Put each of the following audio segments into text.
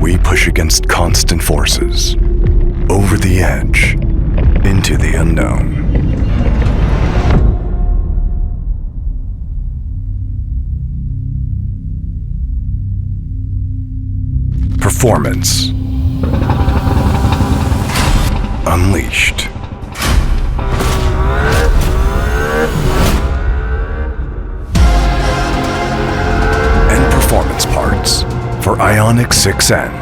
we push against constant forces, over the edge, into the unknown. Performance unleashed. And performance parts for IONIQ 6N.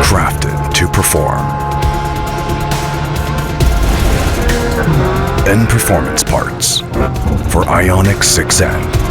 Crafted to perform. And performance parts for IONIQ 6N.